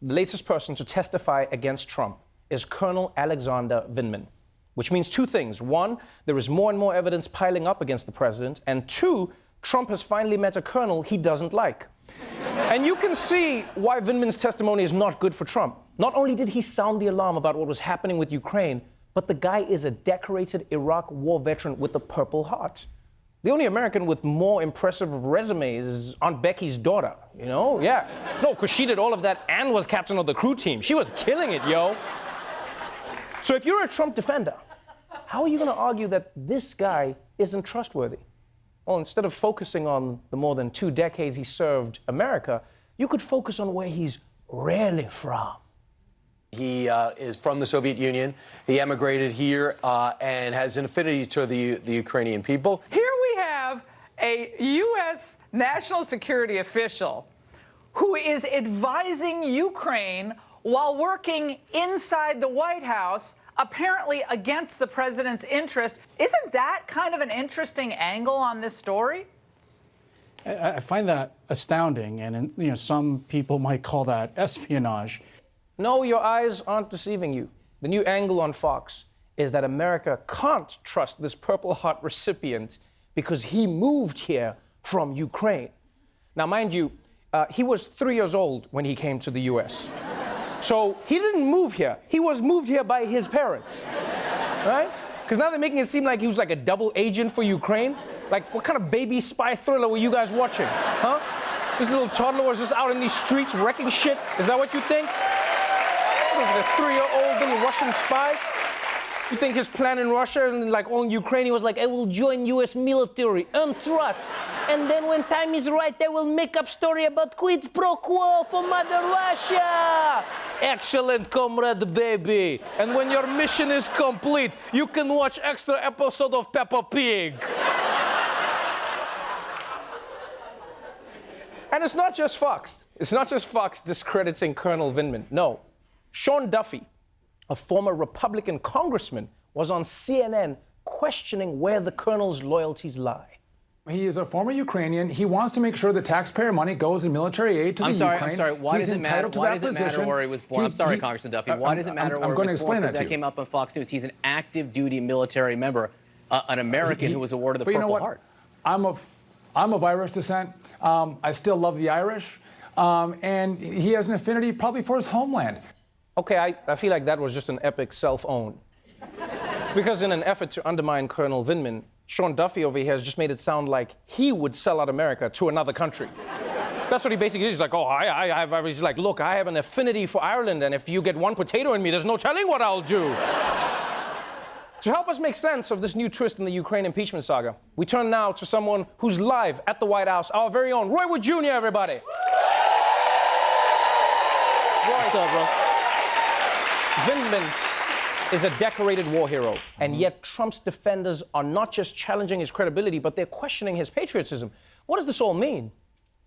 The latest person to testify against Trump is Colonel Alexander Vindman, which means two things. One, there is more and more evidence piling up against the president. And two, Trump has finally met a colonel he doesn't like. And you can see why Vindman's testimony is not good for Trump. Not only did he sound the alarm about what was happening with Ukraine, but the guy is a decorated Iraq war veteran with a Purple Heart. The only American with more impressive resumes is Aunt Becky's daughter, you know? Yeah. No, because she did all of that and was captain of the crew team. She was killing it, yo. So if you're a Trump defender, how are you going to argue that this guy isn't trustworthy? Well, instead of focusing on the more than 2 decades he served America, you could focus on where he's really from. He is from the Soviet Union. He emigrated here and has an affinity to the Ukrainian people. Here we have a U.S. national security official who is advising Ukraine while working inside the White House, apparently against the president's interest. Isn't that kind of an interesting angle on this story? I find that astounding, and some people might call that espionage. No, your eyes aren't deceiving you. The new angle on Fox is that America can't trust this Purple Heart recipient because he moved here from Ukraine. Now, mind you, he was 3 years old when he came to the U.S. So he didn't move here. He was moved here by his parents, right? Because now they're making it seem like he was like a double agent for Ukraine. Like, what kind of baby spy thriller were you guys watching, huh? This little toddler was just out in these streets wrecking shit. Is that what you think? The 3-year-old little Russian spy? You think his plan in Russia and like all in Ukraine, he was like, I will join U.S. military, earn trust. And then when time is right, I will make up story about quid pro quo for Mother Russia. Excellent, comrade baby. And when your mission is complete, you can watch extra episode of Peppa Pig. And it's not just Fox. It's not just Fox discrediting Colonel Vindman. No. Sean Duffy, a former Republican congressman, was on CNN questioning where the colonel's loyalties lie. He is a former Ukrainian. He wants to make sure that taxpayer money goes in military aid to the Ukraine. I'm sorry. Why does it matter? Why does it matter where he was born? I'm sorry, Congressman Duffy. Why does it matter where he was born? Because that came up on Fox News. He's an active duty military member, an American who was awarded the Purple Heart. I'm of Irish descent. I still love the Irish, and he has an affinity probably for his homeland. Okay, I feel like that was just an epic self-own. Because in an effort to undermine Colonel Vindman, Sean Duffy over here has just made it sound like he would sell out America to another country. That's what he basically is. He's like, he's like, look, I have an affinity for Ireland, and if you get one potato in me, there's no telling what I'll do. To help us make sense of this new twist in the Ukraine impeachment saga, we turn now to someone who's live at the White House, our very own Roy Wood Jr., everybody. What's up, bro? Vindman is a decorated war hero, and yet Trump's defenders are not just challenging his credibility, but they're questioning his patriotism. What does this all mean?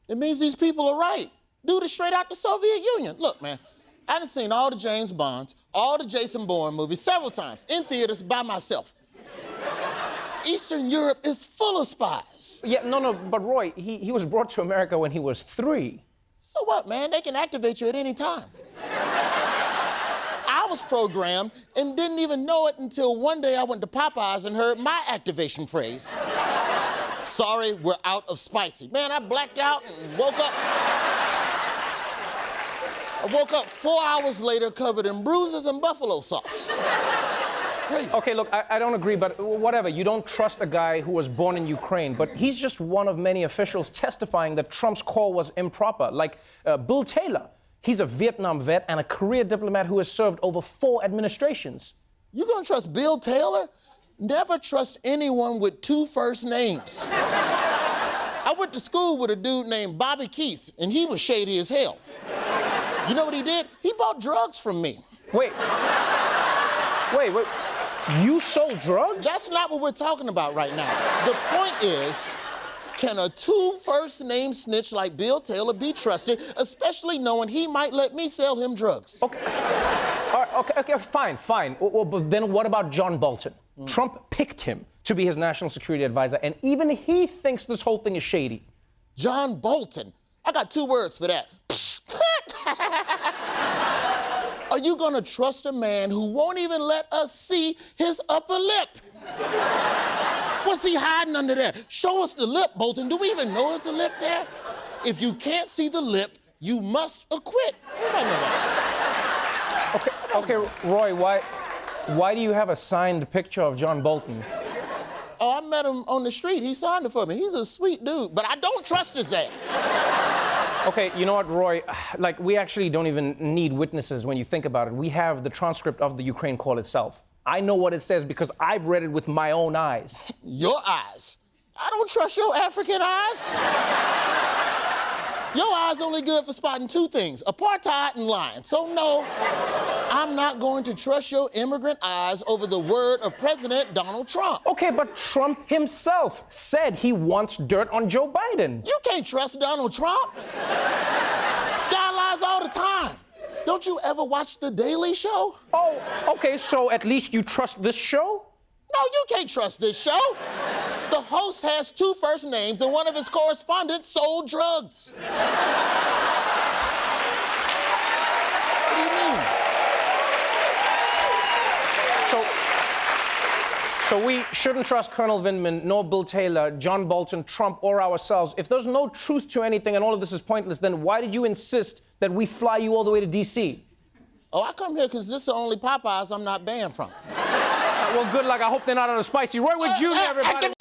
It means these people are right. Dude is straight out the Soviet Union. Look, man, I done seen all the James Bonds, all the Jason Bourne movies several times in theaters by myself. Eastern Europe is full of spies. Yeah, no, but Roy, he was brought to America when he was 3. So what, man? They can activate you at any time. I was programmed and didn't even know it until one day I went to Popeyes and heard my activation phrase. Sorry, we're out of spicy. Man, I blacked out and woke up. I woke up 4 hours later covered in bruises and buffalo sauce. Crazy. Okay, look, I don't agree, but whatever. You don't trust a guy who was born in Ukraine, but he's just one of many officials testifying that Trump's call was improper, like Bill Taylor. He's a Vietnam vet and a career diplomat who has served over 4 administrations. You gonna trust Bill Taylor? Never trust anyone with 2 first names. I went to school with a dude named Bobby Keith, and he was shady as hell. You know what he did? He bought drugs from me. Wait. You sold drugs? That's not what we're talking about right now. The point is, can a 2 first name snitch like Bill Taylor be trusted, especially knowing he might let me sell him drugs? Okay. All right, okay, fine. Well, but then what about John Bolton? Trump picked him to be his national security advisor, and even he thinks this whole thing is shady. John Bolton? I got 2 words for that. Are you gonna trust a man who won't even let us see his upper lip? What's he hiding under there? Show us the lip, Bolton. Do we even know it's a lip there? If you can't see the lip, you must acquit. Everybody know that. Okay, Roy, why do you have a signed picture of John Bolton? Oh, I met him on the street. He signed it for me. He's a sweet dude, but I don't trust his ass. Okay, you know what, Roy? Like, we actually don't even need witnesses when you think about it. We have the transcript of the Ukraine call itself. I know what it says because I've read it with my own eyes. Your eyes? I don't trust your African eyes. Your eyes only good for spotting two things, apartheid and lying. So no, I'm not going to trust your immigrant eyes over the word of President Donald Trump. Okay, but Trump himself said he wants dirt on Joe Biden. You can't trust Donald Trump. Guy lies all the time. Don't you ever watch The Daily Show? Oh, okay, so at least you trust this show? No, you can't trust this show. The host has two first names and one of his correspondents sold drugs. What do you mean? So we shouldn't trust Colonel Vindman, nor Bill Taylor, John Bolton, Trump, or ourselves. If there's no truth to anything and all of this is pointless, then why did you insist that we fly you all the way to D.C.? Oh, I come here because this is the only Popeyes I'm not banned from. Well, good luck. I hope they're not on a spicy. Roy Wood Jr., everybody.